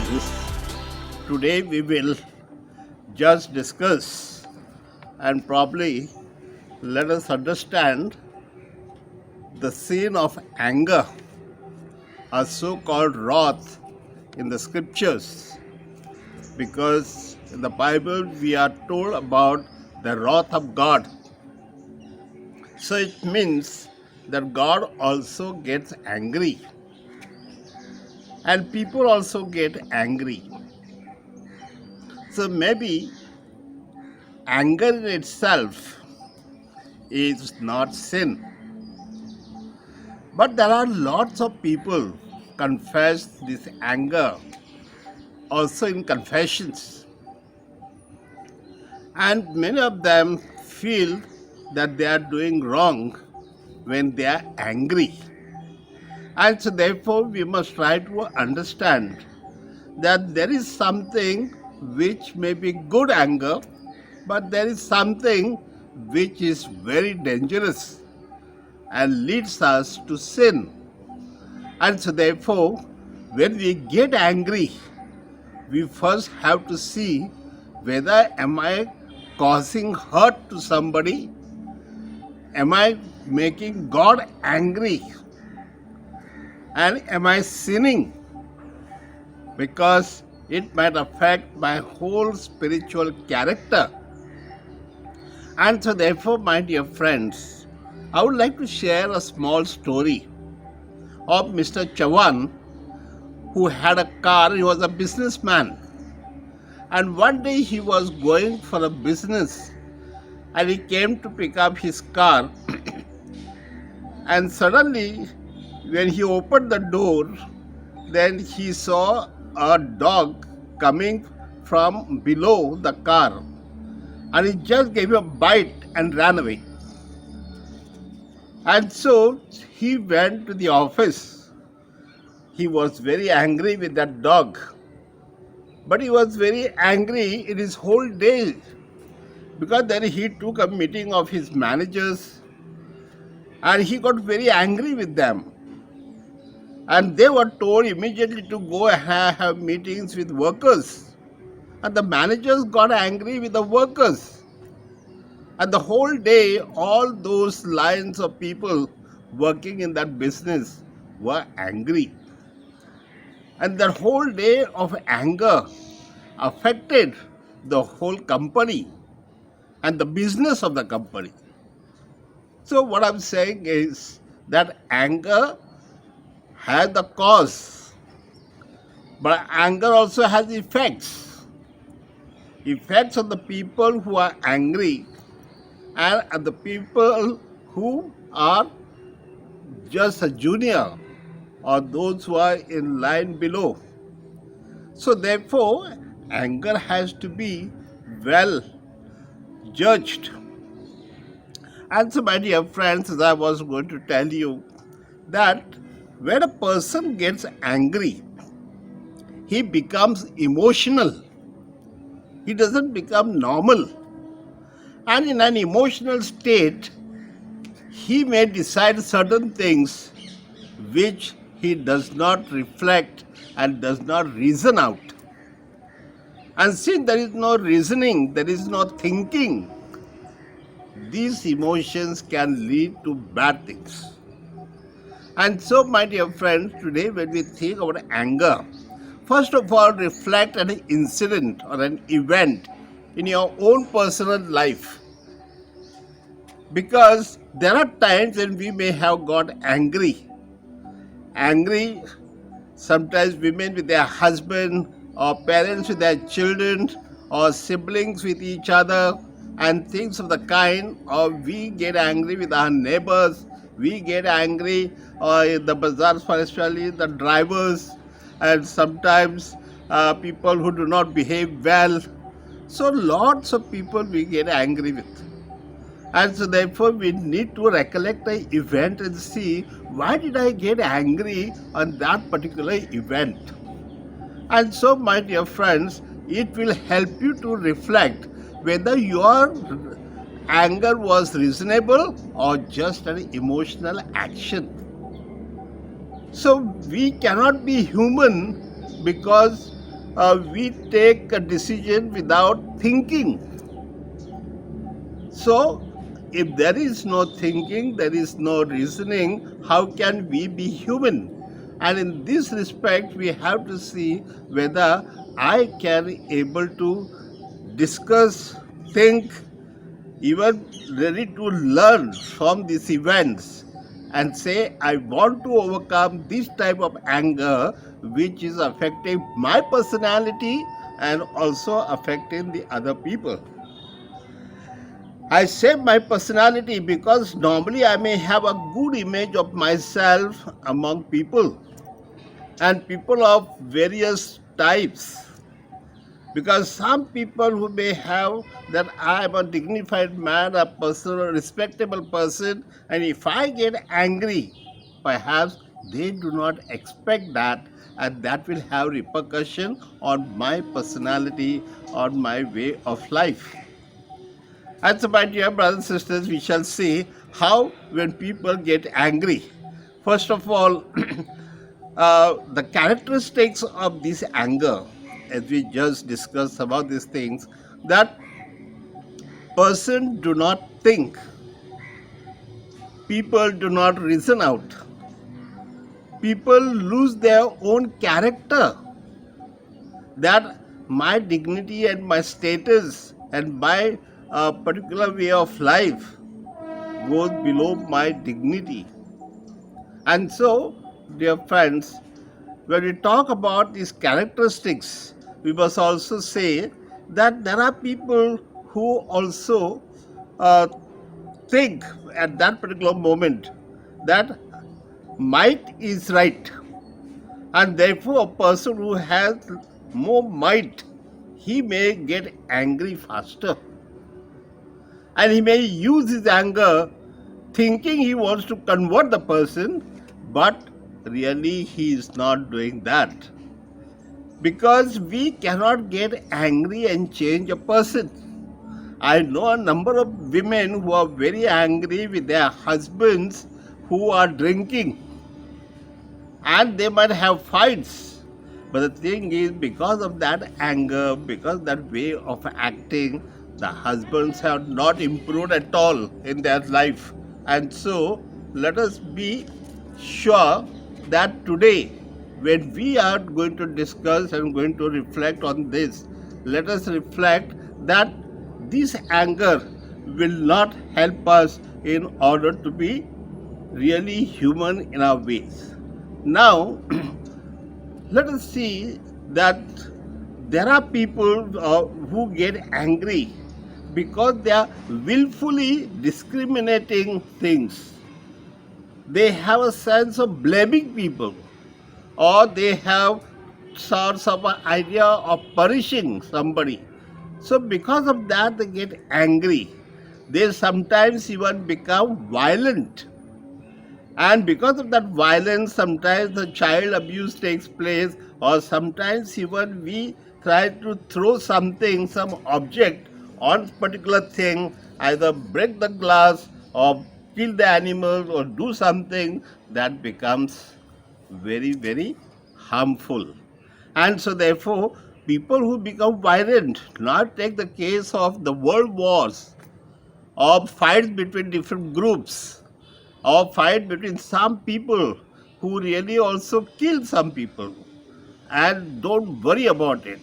friends, today we will just discuss and probably let us understand the scene of anger, a so-called wrath in the scriptures, because in the Bible we are told about the wrath of God. So it means that God also gets angry and people also get angry. So maybe anger in itself is not sin. But there are lots of people confess this anger also in confessions. And many of them feel that they are doing wrong when they are angry. And so therefore we must try to understand that there is something which may be good anger, but there is something which is very dangerous and leads us to sin. And so therefore, when we get angry, we first have to see whether am I causing hurt to somebody? Am I making God angry? And am I sinning? Because it might affect my whole spiritual character. And so therefore, my dear friends, I would like to share a small story of Mr. Chavan, who had a car. He was a businessman. And one day he was going for a business and he came to pick up his car. And suddenly, when he opened the door, then he saw a dog coming from below the car. And he just gave a bite and ran away. And so he went to the office. He was very angry with that dog. But he was very angry in his whole day, because then he took a meeting of his managers and he got very angry with them. And they were told immediately to go and have meetings with workers. And the managers got angry with the workers. And the whole day, all those lines of people working in that business were angry. And the whole day of anger affected the whole company and the business of the company. So what I'm saying is that anger has the cause, but anger also has effects. Effects on the people who are angry and the people who are just a junior or those who are in line below. So therefore, anger has to be well judged. And so, my dear friends, as I was going to tell you, that when a person gets angry, he becomes emotional. He doesn't become normal. And in an emotional state, he may decide certain things which he does not reflect and does not reason out. And since there is no reasoning, there is no thinking, these emotions can lead to bad things. And so, my dear friends, today when we think about anger, first of all, reflect on an incident or an event in your own personal life. Because there are times when we may have got angry. Angry, sometimes women with their husband, or parents with their children, or siblings with each other, and things of the kind. Or we get angry with our neighbors, we get angry in the bazaars, especially the drivers, and sometimes people who do not behave well. So lots of people we get angry with. And so therefore we need to recollect the event and see, why did I get angry on that particular event? And so, my dear friends, it will help you to reflect whether your anger was reasonable or just an emotional action. So we cannot be human because we take a decision without thinking. So, if there is no thinking, there is no reasoning, how can we be human? And in this respect, we have to see whether I can able to discuss, think, even ready to learn from these events and say, I want to overcome this type of anger which is affecting my personality and also affecting the other people. I say my personality because normally I may have a good image of myself among people and people of various types. Because some people who may have that I am a dignified man, a person, a respectable person, and if I get angry, perhaps they do not expect that, and that will have repercussion on my personality, on my way of life. And so, my dear brothers and sisters, we shall see how when people get angry. First of all, the characteristics of this anger, as we just discussed about these things, that person do not think, people do not reason out, people lose their own character, that my dignity and my status and my particular way of life goes below my dignity. And so, dear friends, when we talk about these characteristics, we must also say that there are people who also uh, think at that particular moment that might is right, and therefore a person who has more might, he may get angry faster, and he may use his anger thinking he wants to convert the person, but really he is not doing that. Because we cannot get angry and change a person. I know a number of women who are very angry with their husbands who are drinking, and they might have fights. But the thing is, because of that anger, because that way of acting, the husbands have not improved at all in their life. And so, let us be sure that today, when we are going to discuss and going to reflect on this, let us reflect that this anger will not help us in order to be really human in our ways. Now, let us see that there are people who get angry because they are willfully discriminating things. They have a sense of blaming people, or they have sorts of an idea of punishing somebody. So because of that, they get angry. They sometimes even become violent. And because of that violence, sometimes the child abuse takes place, or sometimes even we try to throw something, some object on particular thing, either break the glass or kill the animal or do something that becomes very, very harmful. And so therefore, people who become violent, not take the case of the world wars or fights between different groups, or fight between some people who really also kill some people, and don't worry about it.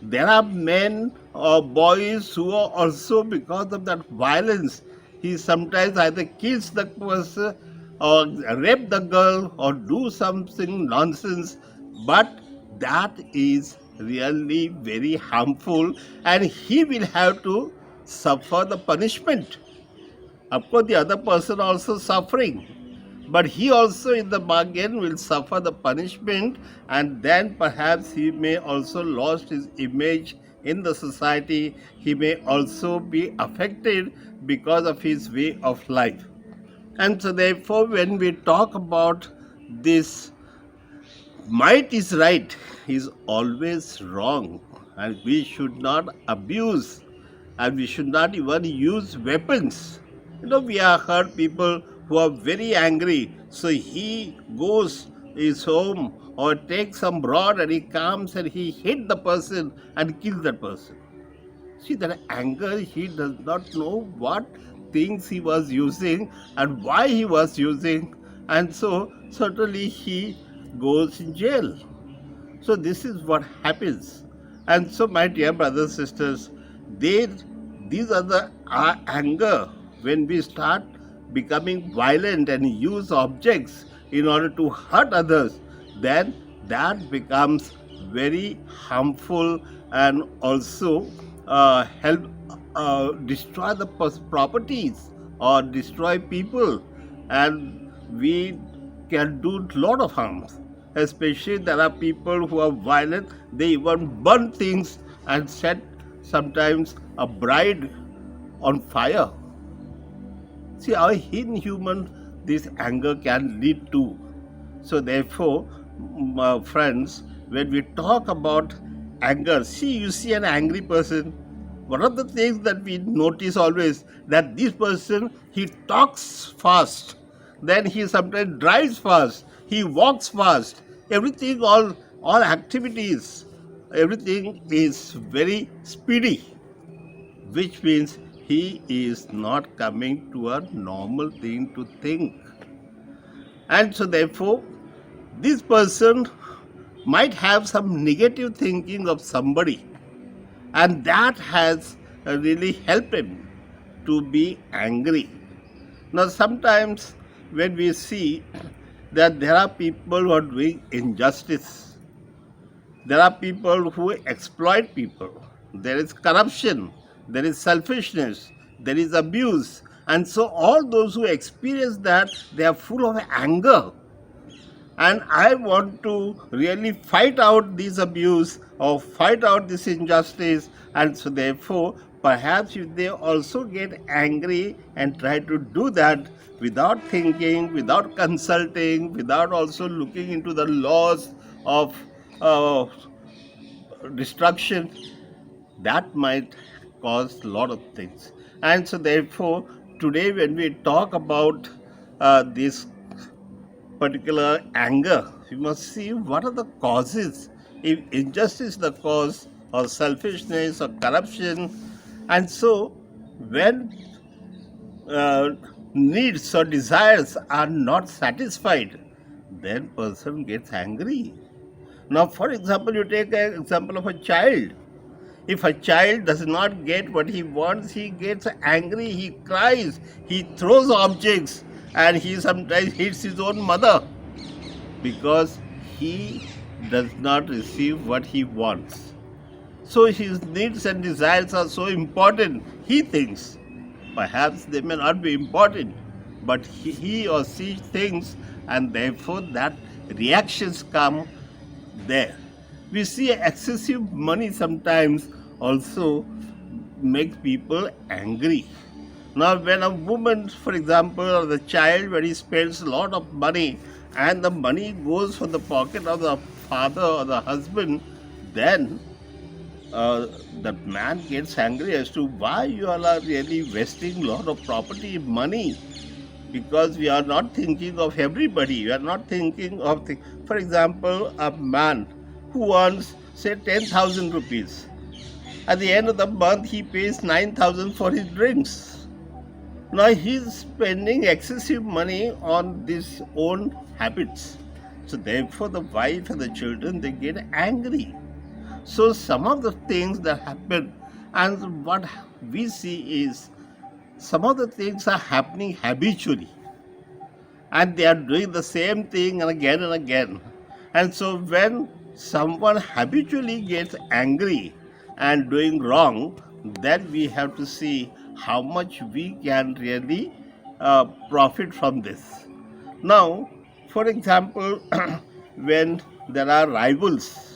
There are men or boys who are also, because of that violence, he sometimes either kills the person or rape the girl or do something nonsense, but that is really very harmful, and he will have to suffer the punishment. Of course, the other person also suffering, but he also in the bargain will suffer the punishment, and then perhaps he may also lost his image in the society. He may also be affected because of his way of life. And so therefore, when we talk about this, might is right is always wrong, and we should not abuse, and we should not even use weapons. We have heard people who are very angry, so he goes his home or take some rod and he comes and he hit the person and kills that person. See, that anger, he does not know what things he was using and why he was using, and so certainly he goes in jail. So this is what happens. And so, my dear brothers and sisters, these are the anger. When we start becoming violent and use objects in order to hurt others, then that becomes very harmful and also help destroy the properties or destroy people, and we can do a lot of harm. Especially there are people who are violent, they even burn things and set sometimes a bride on fire. See how inhuman this anger can lead to. So therefore, friends, when we talk about anger, see, you see an angry person, one of the things that we notice always, that this person, he talks fast, then he sometimes drives fast, he walks fast, everything, all activities, everything is very speedy, which means he is not coming to a normal thing to think. And so therefore, this person might have some negative thinking of somebody, and that has really helped him to be angry. Now, sometimes when we see that there are people who are doing injustice, there are people who exploit people, there is corruption, there is selfishness, there is abuse, and so all those who experience that, they are full of anger. And I want to really fight out this abuse or fight out this injustice. And so therefore, perhaps if they also get angry and try to do that without thinking, without consulting, without also looking into the laws of destruction, that might cause a lot of things. And so therefore, today when we talk about this particular anger, we must see what are the causes. If injustice is the cause, or selfishness, or corruption, and so when needs or desires are not satisfied, then person gets angry. Now, for example, you take an example of a child. If a child does not get what he wants, he gets angry, he cries, he throws objects, and he sometimes hits his own mother because he does not receive what he wants. So his needs and desires are so important, he thinks. Perhaps they may not be important, but he or she thinks, and therefore that reactions come there. We see excessive money sometimes also makes people angry. Now, when a woman, for example, or the child, when he spends a lot of money and the money goes from the pocket of the father or the husband, then the man gets angry as to why you all are really wasting a lot of property money, because we are not thinking of everybody. We are not thinking of for example, a man who earns say 10,000 rupees. At the end of the month, he pays 9,000 for his drinks. Now he's spending excessive money on his own habits. So therefore, the wife and the children, they get angry. So some of the things that happen, and what we see is some of the things are happening habitually, and they are doing the same thing and again. And so when someone habitually gets angry and doing wrong, then we have to see how much we can really profit from this. Now, for example, when there are rivals,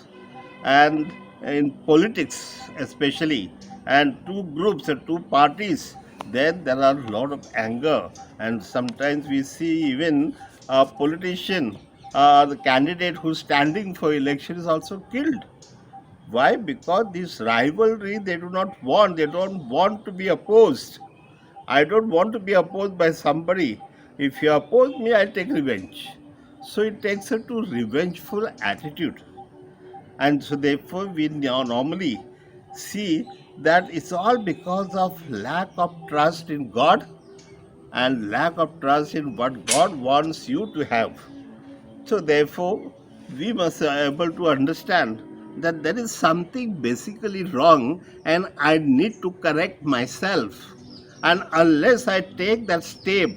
and in politics especially, and two groups or two parties, then there are a lot of anger, and sometimes we see even a politician, the candidate who's standing for election is also killed. Why? Because this rivalry they don't want to be opposed. I don't want to be opposed by somebody. If you oppose me, I'll take revenge. So it takes her to revengeful attitude. And so therefore we now normally see that it's all because of lack of trust in God and lack of trust in what God wants you to have. So therefore, we must be able to understand that there is something basically wrong and I need to correct myself. And unless I take that step,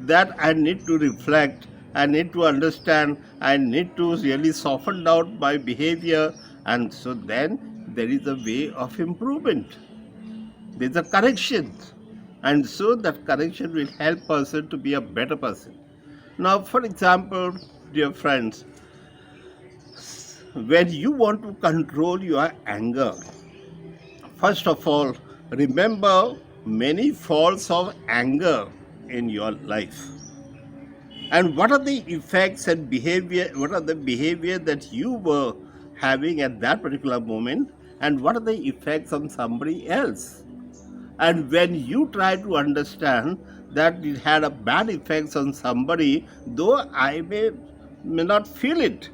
that I need to reflect, I need to understand, I need to really soften down my behavior, and so then there is a way of improvement. There's a correction. And so that correction will help person to be a better person. Now, for example, dear friends, when you want to control your anger, first of all, remember many faults of anger in your life. And what are the effects and behavior, what are the behavior that you were having at that particular moment, and what are the effects on somebody else? And when you try to understand that it had a bad effects on somebody, though I may not feel it,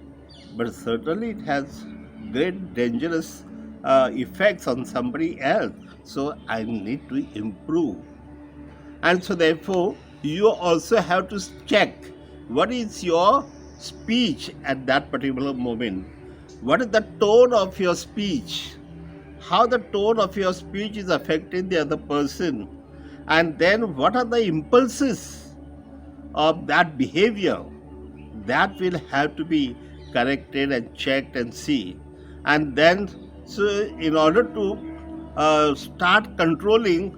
but certainly it has great dangerous effects on somebody else. So I need to improve. And so therefore you also have to check what is your speech at that particular moment. What is the tone of your speech? How the tone of your speech is affecting the other person, and then what are the impulses of that behavior that will have to be corrected and checked and see. And then, so in order to start controlling,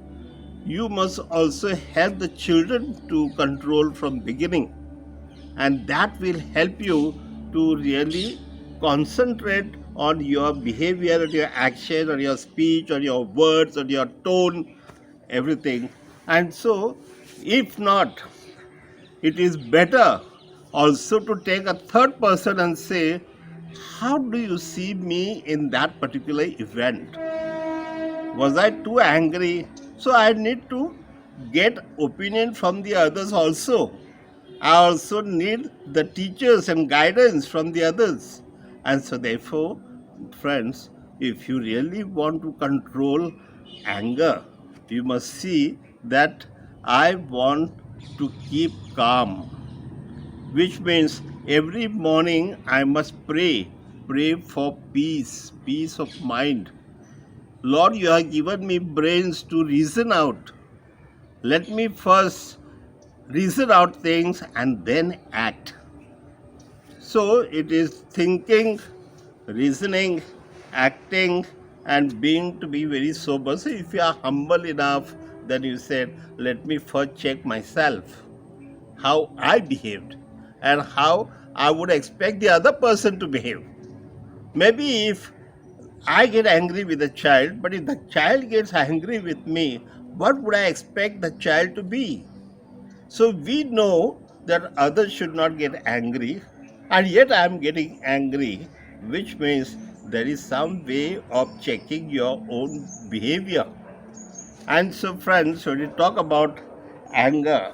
you must also help the children to control from beginning, and that will help you to really concentrate on your behavior, on your action, on your speech, on your words, on your tone, everything. And so, if not, it is better also to take a third person and say, how do you see me in that particular event? Was I too angry? So I need to get opinion from the others also. I also need the teachers and guidance from the others. And so therefore, friends, if you really want to control anger, you must see that I want to keep calm, which means every morning I must pray for peace, peace of mind. Lord, you have given me brains to reason out. Let me first reason out things and then act. So it is thinking, reasoning, acting, and being to be very sober. So if you are humble enough, then you said, let me first check myself, how I behaved and how I would expect the other person to behave. Maybe if I get angry with a child, but if the child gets angry with me, what would I expect the child to be? So we know that others should not get angry, and yet I am getting angry, which means there is some way of checking your own behavior. And so, friends, when we talk about anger,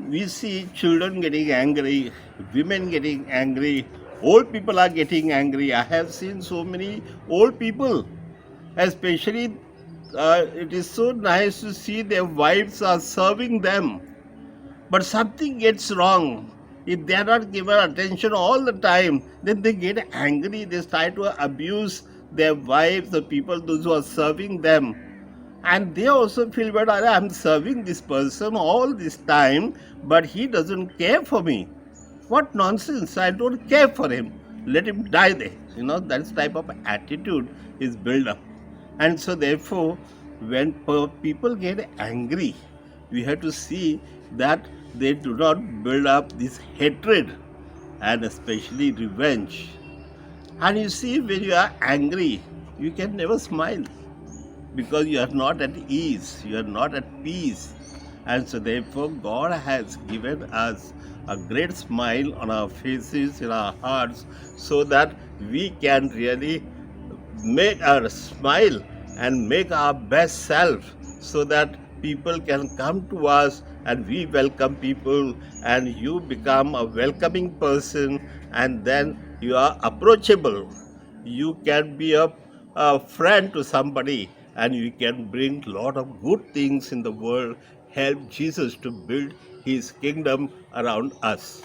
we see children getting angry, women getting angry, old people are getting angry. I have seen so many old people, especially it is so nice to see their wives are serving them, but something gets wrong. If they are not given attention all the time, then they get angry. They start to abuse their wives, the people, those who are serving them. And they also feel bad, I'm serving this person all this time, but he doesn't care for me. What nonsense, I don't care for him. Let him die there. That type of attitude is built up. And so therefore, when people get angry, we have to see that they do not build up this hatred and especially revenge. And you see, when you are angry, you can never smile because you are not at ease, you are not at peace. And so therefore, God has given us a great smile on our faces, in our hearts, so that we can really make our smile and make our best self, so that people can come to us and we welcome people, and you become a welcoming person, and then you are approachable. You can be a friend to somebody, and you can bring a lot of good things in the world, help Jesus to build his kingdom around us.